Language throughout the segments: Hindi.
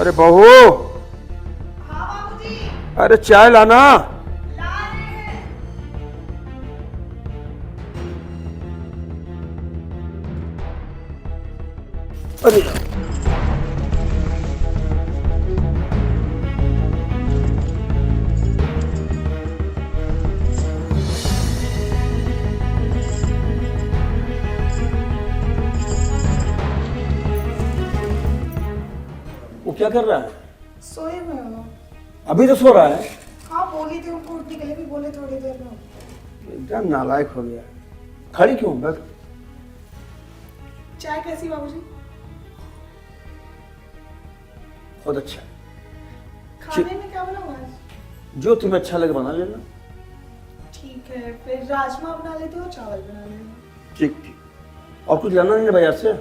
अरे बहू, हाँ बाबूजी, अरे चाय लाना। ला रहे हैं। अरे वो क्या कर रहा है? सोए हुए हो? अभी तो सो रहा है। हाँ बोली थी उनको उठने के लिए, भी बोले थोड़ी देर में। एकदम नालायक हो गया। खड़ी क्यों? बस चाय कैसी बाबूजी? बहुत अच्छा। खाने में क्या बनाऊँ आज? जो तुम्हें अच्छा लगे बना लेना। ठीक है, फिर राजमा बना लेते हो, चावल बना लेते ठीक ठीक। और कुछ लाना नहीं है बाजार से?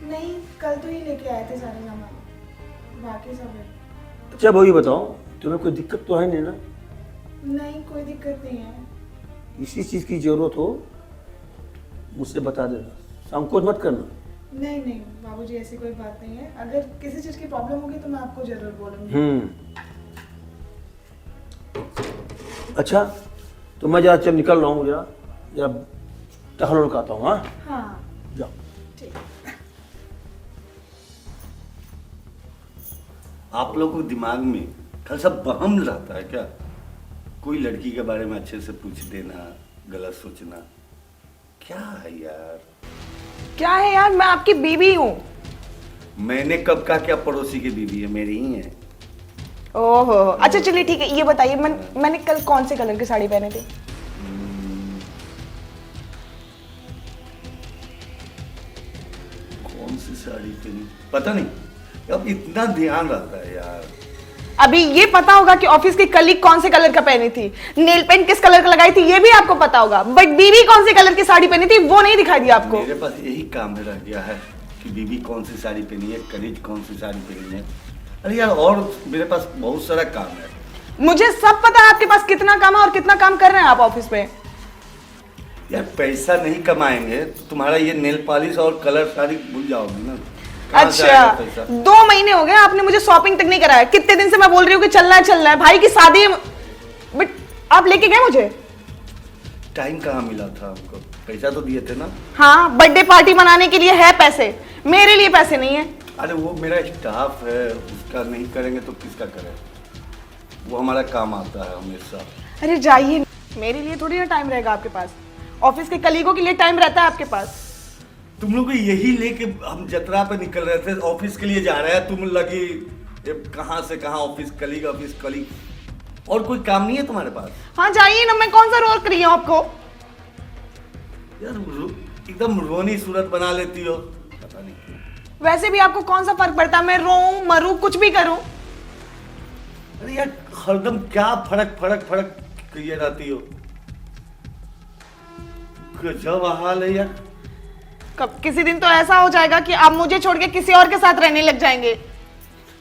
नहीं, कल तो ही लेके आए थे सारे सामान, बाकी सब है। अच्छा वही बताओ, तुम्हें कोई दिक्कत तो है नहीं ना? नहीं, कोई दिक्कत नहीं है। किसी चीज की जरूरत हो मुझसे बता देना, संकोच मत करना। नहीं नहीं बाबूजी, ऐसी कोई बात नहीं है। अगर किसी चीज की प्रॉब्लम होगी तो मैं आपको जरूर बोलूंगी। अच्छा तो मैं जरा चल निकल रहा हूँ, जरा जरा टहल आता हूँ। हाँ हाँ जाओ। ठीक। आप लोगों को दिमाग में कल सब वहम रहता है क्या? कोई लड़की के बारे में अच्छे से पूछ देना, गलत सोचना, क्या है यार? क्या है यार, मैं आपकी बीवी हूँ। मैंने कब कहा क्या पड़ोसी की बीवी है? मेरी ही है। ओहो, अच्छा चलिए ठीक है, ये बताइए मैंने कल कौन से कलर की साड़ी पहने थे? कौन सी साड़ी पहनी पता नहीं, अब इतना ध्यान रहता है यार। अभी ये पता होगा कि ऑफिस की कलीग कौन से कलर का पहनी थी, नेल पेंट किस कलर का लगाई थी, ये भी आपको पता होगा, बट बीवी कौन से कलर की साड़ी पहनी थी वो नहीं दिखाई दिया आपको। मेरे पास यही काम में रह गया है कि बीबी कौन सी साड़ी पहनी है, कलीग कौन सी साड़ी पहनी है। अरे यार, और मेरे पास बहुत सारा काम है। मुझे सब पता है आपके पास कितना काम है और कितना काम कर रहे हैं आप ऑफिस में। यार पैसा नहीं कमाएंगे तो तुम्हारा ये नेल पॉलिश और कलर साड़ी भूल जाओगे ना। कहाँ से अच्छा, आएगा पैसा? 2 महीने हो गए आपने मुझे शॉपिंग तक नहीं कराया। कितने दिन से मैं बोल रही हूँ कि चलना है, भाई की शादी है, बट आप लेके गए मुझे। टाइम कहाँ मिला था हमको? पैसा तो दिए थे ना। हाँ, बर्थडे पार्टी मनाने के लिए है पैसे, मेरे लिए पैसे नहीं है। अरे वो मेरा स्टाफ है, उसका नहीं करेंगे तो किसका करें? वो हमारा काम आता है हमेशा। अरे जाइए, मेरे लिए थोड़ी ना टाइम रहेगा आपके पास, ऑफिस के कलीगों के लिए टाइम रहता है आपके पास। तुम लोग यही लेके हम जतरा पे निकल रहे थे, ऑफिस के लिए जा रहे हैं, तुम लगी कहाँ से कहाँ, ऑफिस कलीग। और कोई काम नहीं है तुम्हारे पास? हाँ जाइए ना, मैं कौन सा रोल कर रही हूँ आपको? यार एकदम रोनी सूरत बना लेती हो, पता नहीं क्यों। वैसे भी आपको कौन सा फर्क पड़ता है, मैं रोऊं मरूं कुछ भी करूं? अरे यार हरदम क्या फड़क किए रहती हो, गजब हाल है यार। कब किसी दिन तो ऐसा हो जाएगा कि आप मुझे छोड़ के किसी और के साथ रहने लग जाएंगे।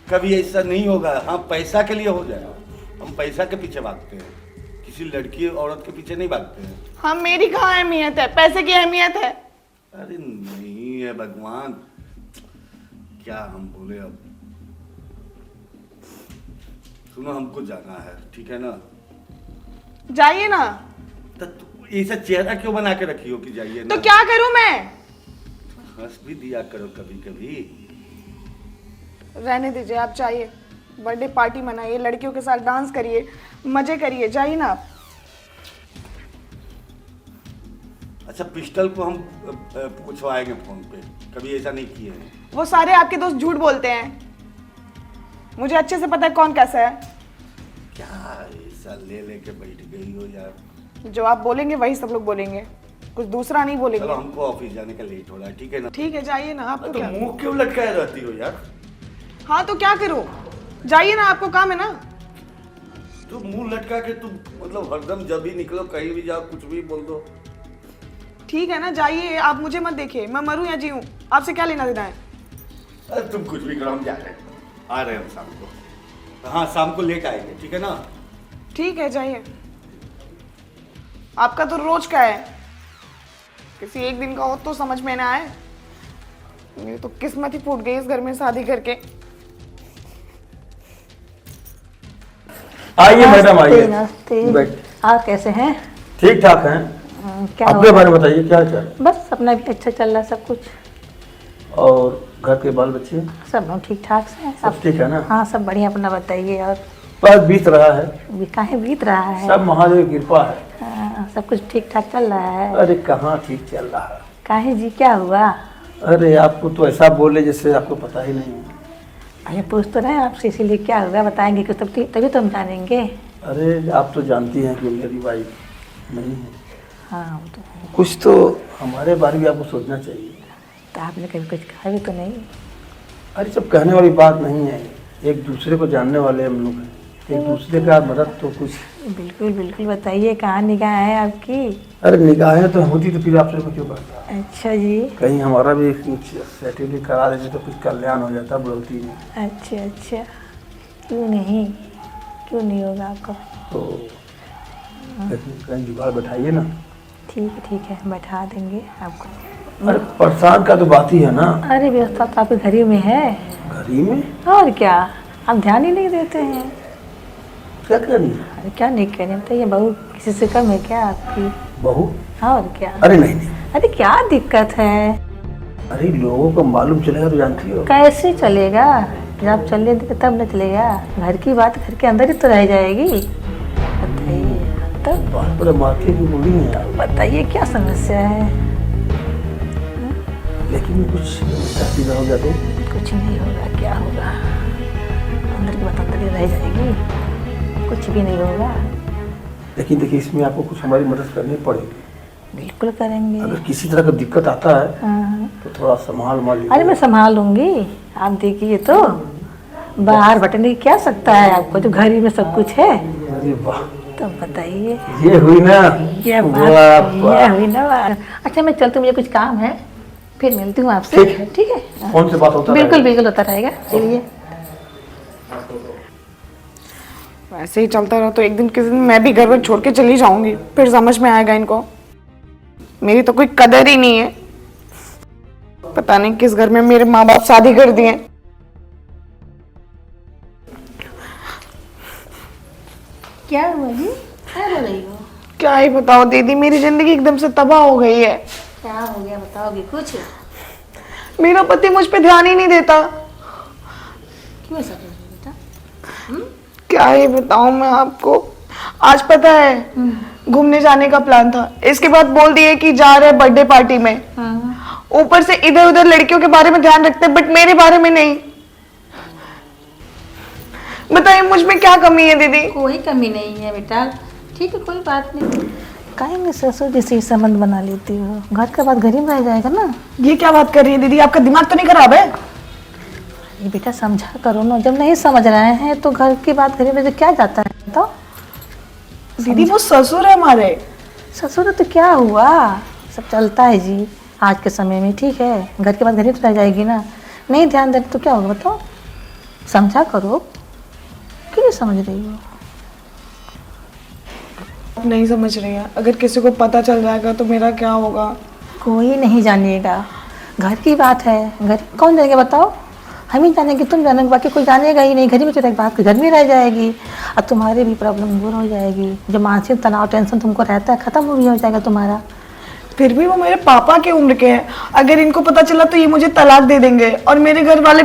कभी ऐसा नहीं होगा। हाँ पैसा के लिए हो जाएगा, हम पैसा के पीछे भागते हैं, किसी लड़की औरत के पीछे नहीं भागते हैं। हाँ, मेरी कहाँ अहमियत है, पैसे की अहमियत है। अरे नहीं है भगवान, क्या हम बोले अब। सुनो, हमको जाना है, ठीक है ना? जाइए ना। तो ऐसा चेहरा क्यों बना के रखी हो कि जाइए ना? तो क्या करूं मैं? हंस भी दिया करो कभी कभी। रहने दीजिए, आप जाइए, बर्थडे पार्टी मनाइए, लड़कियों के साथ डांस करिए, मजे करिए, जाइए ना आप। अच्छा, पिस्टल को हम पूछवाएंगे फोन पे, कभी ऐसा नहीं किए हैं। वो सारे आपके दोस्त झूठ बोलते हैं, मुझे अच्छे से पता है कौन कैसा है। क्या ऐसा ले लेके बैठ गई हो यार? जो आप बोलेंगे वही सब लोग बोलेंगे, कुछ दूसरा नहीं चलो, बोलेंगे। हमको ऑफिस जाने का लेट हो रहा है, ठीक है ना? ठीक है, जाइए ना। आपको तो क्या? मुंह क्यों लटकाए रहती हो यार? हाँ तो क्या करूं, जाइए ना, आपको काम है ना। तो मुंह लटका के तुम मतलब हरदम जब भी निकलो कहीं भी जाओ कुछ भी बोल दो। ठीक है ना, जाइए, आप मुझे मत देखिए, मैं मरूं या जीऊं, आपसे क्या लेना देना है? अरे तुम कुछ भी करो, हम जा रहे हैं, आ रहे हैं हम शाम को। हाँ शाम को लेट आएंगे, ठीक है ना? ठीक है, जाइए। आपका तो रोज का है, किसी एक दिन का हो तो समझ में ना आए। मेरी तो किस्मत ही फूट गई इस घर में शादी करके। आइए मैडम आइए। नमस्ते। बैठ। आप कैसे हैं? ठीक ठाक हैं। क्या अपने हो बारे में बताइए क्या चल। बस अपना भी अच्छा चल रहा है सब कुछ। और घर के बाल बच्चे सब लोग ठीक ठाक से हैं। सब ठीक है ना? हाँ सब बढ़िया। अपना बताइए। और बस बीत रहा है। काहे बीत रहा है? सब महादेव की कृपा है। सब कुछ ठीक ठाक चल रहा है। अरे कहाँ ठीक चल रहा है। काहे जी क्या हुआ? अरे आपको तो ऐसा बोले जैसे आपको पता ही नहीं है। अरे पूछ तो रहे हैं आपसे, इसीलिए क्या हुआ बताएंगे कि तभी तो हम जानेंगे। अरे आप तो जानती हैं कि मेरी वाइफ नहीं है। हाँ वो तो है। कुछ तो हमारे बारे में आपको सोचना चाहिए। तो आपने कभी कुछ कहा भी तो नहीं? अरे सब कहने वाली बात नहीं है, एक दूसरे को जानने वाले हम लोग हैं, एक दूसरे का मदद तो कुछ। बिल्कुल बिल्कुल बताइए, कहाँ निगाह है आपकी? अरे निगाहें तो होती तो फिर आपसे को क्यों करता। अच्छा जी। कहीं हमारा भी सेटिल करा देते तो कुछ कल्याण हो जाता बढ़ोती में। अच्छा अच्छा, क्यों नहीं, क्यों नहीं होगा आपका? तो कहीं जुगाड़ बैठाइए ना। ठीक है बैठा देंगे आपको। अरे परेशान का तो बात ही है ना। अरे व्यवस्था तो आपके घर ही में है। घर ही में? और क्या, आप ध्यान ही नहीं देते हैं। क्या करनी? अरे क्या नहीं कहने बताइए, बहू किसी से कम है क्या आपकी? बहू? और क्या? अरे नहीं। अरे क्या दिक्कत है? अरे लोगों को मालूम चलेगा तो जानती हो। कैसे चलेगा, जब चलने देंगे तब न चलेगा। घर की बात घर के अंदर ही तो रह जाएगी। बताइए तब। बहुत बड़े माथे की बोली है यार। बताइए क्या समस्या है? लेकिन कुछ सीधा हो गया तो कुछ नहीं होगा, क्या होगा, अंदर की बात अंदर ही रह जाएगी, कुछ भी नहीं होगा। लेकिन देखिए इसमें आपको कुछ हमारी मदद करनी पड़ेगी। बिल्कुल करेंगे। अगर किसी तरह का दिक्कत आता है हाँ। तो थोड़ा संभाल लीजिए। अरे मैं संभाल लूंगी, आप देखिए तो बाहर बटने की क्या सकता है आपको, जो घर ही में सब कुछ है। अरे वाह, तो बताइए। ये हुई ना ये वाह, बात, वाह। ये हुई ना बात। अच्छा मैं चलती हूँ, मुझे कुछ काम है, फिर मिलती हूँ आपसे। ठीक है। ठीक है, फोन से बात होता बिल्कुल रहेगा। बिल्कुल होता रहेगा। चलिए। वैसे ही चलता रहा तो एक दिन किसी दिन मैं भी घर पर छोड़ के चली जाऊंगी, फिर समझ में आएगा इनको मेरी तो कोई कदर ही नहीं है। पता नहीं किस घर में मेरे माँ बाप शादी कर दिए। क्या हुआ जी, क्या बोल रही हो? क्या ही बताओ दीदी, मेरी जिंदगी एकदम से तबाह हो गई है। क्या हो गया बताओगे कुछ? मेरा पति मुझ पे ध्यान ही नहीं देता। क्यों ऐसा कर रही हो बेटा? क्या ही बताऊं मैं आपको। आज पता है घूमने जाने का प्लान था, इसके बाद बोल दिए कि जा रहे बर्थडे पार्टी में। ऊपर से इधर उधर लड़कियों के बारे में ध्यान रखते बट मेरे बारे में नहीं। बताइए मुझ में क्या कमी है दीदी? कोई कमी नहीं है बेटा, ठीक है कोई बात नहीं। काहे में ससुर जी से संबंध बना लेती हो, घर का बात घर ही में रह जाएगा ना। ये क्या बात कर रही है दीदी, आपका दिमाग तो नहीं खराब है? ये बेटा समझा करो ना, जब नहीं समझ रहे हैं तो घर की बात घर में क्या जाता है बताओ। दीदी वो ससुर है हमारे। ससुर तो क्या हुआ, सब चलता है जी आज के समय में, ठीक है। घर के बाद घर ही तो रह जाएगी ना, नहीं ध्यान दे तो क्या होगा बताओ। समझा करो, क्यों नहीं समझ रही हो? आप नहीं समझ रही है, अगर किसी को पता चल जाएगा तो मेरा क्या होगा? कोई नहीं जानेगा, घर की बात है, घर कौन जाएगा बताओ। हम ही जानेंगे, तुम जानेंगे, बाकी कोई जानेगा ही नहीं। घर में तो एक बात घर में रह जाएगी और तुम्हारी भी प्रॉब्लम दूर हो जाएगी। जो मानसिक तनाव टेंशन तुमको रहता है खत्म भी हो जाएगा तुम्हारा। फिर भी वो मेरे पापा की उम्र के हैं, अगर इनको पता चला तो ये मुझे तलाक दे देंगे और मेरे घर वाले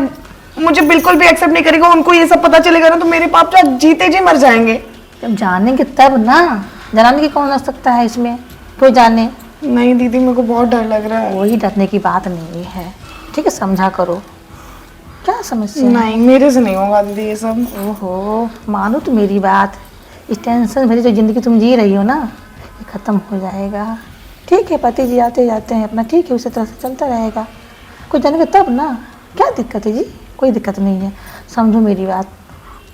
मुझे बिल्कुल भी एक्सेप्ट नहीं करेंगे। उनको ये सब पता चलेगा ना तो मेरे पापा जीते जी मर जाएंगे। जब जानेंगे तब ना, जाने की कौन हो सकता है इसमें, कोई जाने। नहीं दीदी मेरे को बहुत डर लग रहा है। कोई डरने की बात नहीं है, ठीक है समझा करो। क्या समस्या है? नहीं मेरे से नहीं होगा दीदी ये सब। ओहो मानो तो मेरी बात, इस टेंशन भरी जो जिंदगी तुम जी रही हो ना ये खत्म हो जाएगा, ठीक है। पति जी आते जाते हैं अपना, ठीक है, उसी तरह से चलता रहेगा। कोई जानेगा तब ना, क्या दिक्कत है जी? कोई दिक्कत नहीं है, समझो मेरी बात।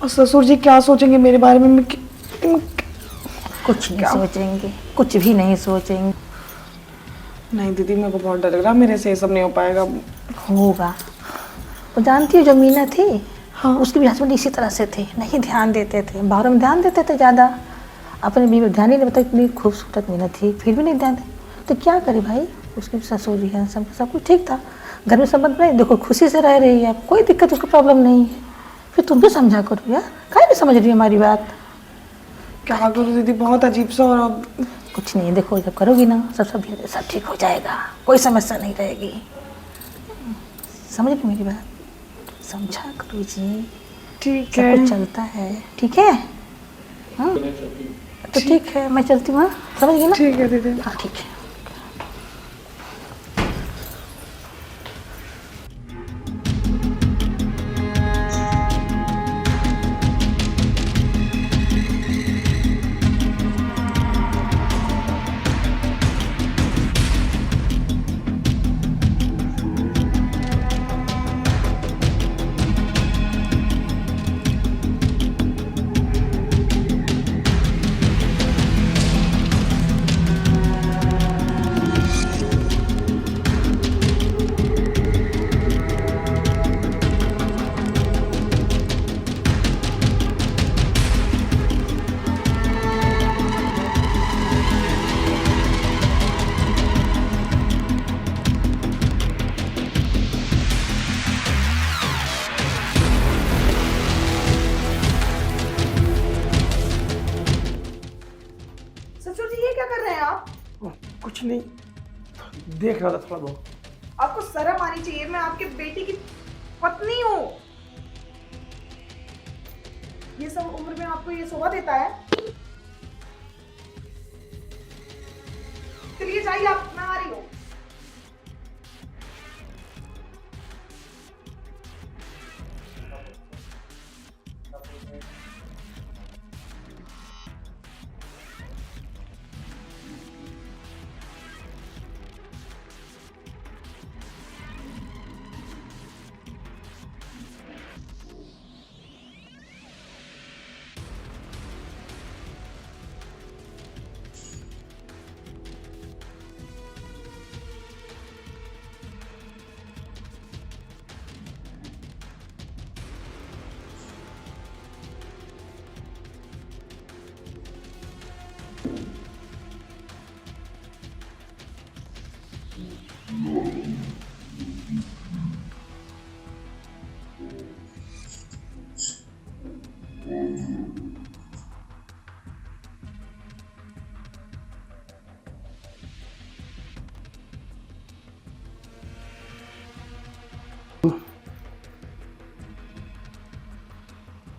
और ससुर जी क्या सोचेंगे मेरे बारे में? कुछ नहीं सोचेंगे, कुछ भी नहीं सोचेंगे। नहीं दीदी मेरे को बहुत डर लग रहा है, मेरे से ये सब नहीं हो पाएगा। होगा। वो जानती है जो मीना थी, हाँ। उसके भी हस्बैंड इसी तरह से थे, नहीं ध्यान देते थे, बाहर में ध्यान देते थे ज़्यादा, अपने बीवी में ध्यान ही नहीं देता। इतनी खूबसूरत मीना थी फिर भी नहीं ध्यान दे, तो क्या करे भाई। उसकी ससुर जी है, सब कुछ ठीक था, घर में संबंध नहीं, देखो खुशी से रह रही है, कोई दिक्कत उसको प्रॉब्लम नहीं है। फिर तुम भी समझा करो यार, काहे नहीं समझ रही हमारी बात? क्या करूँ दीदी, बहुत अजीब सा हो रहा। कुछ नहीं, देखो जब करोगी ना सब सब ठीक हो जाएगा, कोई समस्या नहीं रहेगी। समझ रही मेरी बात? समझा करो जी, ठीक सब है। कुछ चलता है, ठीक है? हाँ तो ठीक है, मैं चलती हूँ। हाँ, समझ गई ना? ठीक है दीदी। हाँ ठीक है। ससुर जी ये क्या कर रहे हैं आप? कुछ नहीं, देख रहा था थोड़ा बहुत। आपको शर्म आनी चाहिए, मैं आपके बेटी की पत्नी हूँ। ये सब उम्र में आपको ये शोभा देता है? चलिए जाइए आप, मैं आ रही हूँ।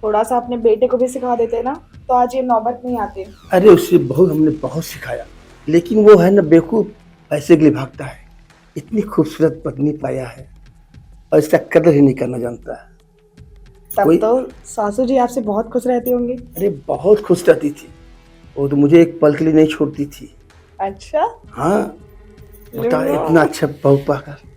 थोड़ा सा अपने बेटे को भी सिखा देते ना तो आज ये नौबत नहीं आती। अरे उससे हमने बहुत सिखाया, लेकिन वो है ना बेवकूफ, पैसे के लिए भागता है। इतनी खूबसूरत पत्नी पाया है और इसका कदर ही नहीं करना जानता है। तब तो सासू जी आपसे बहुत खुश रहती होंगी। अरे बहुत खुश रहती थी, वो तो मुझे एक पल के लिए नहीं छोड़ती थी। अच्छा, हाँ बता, इतना अच्छा बहू पाकर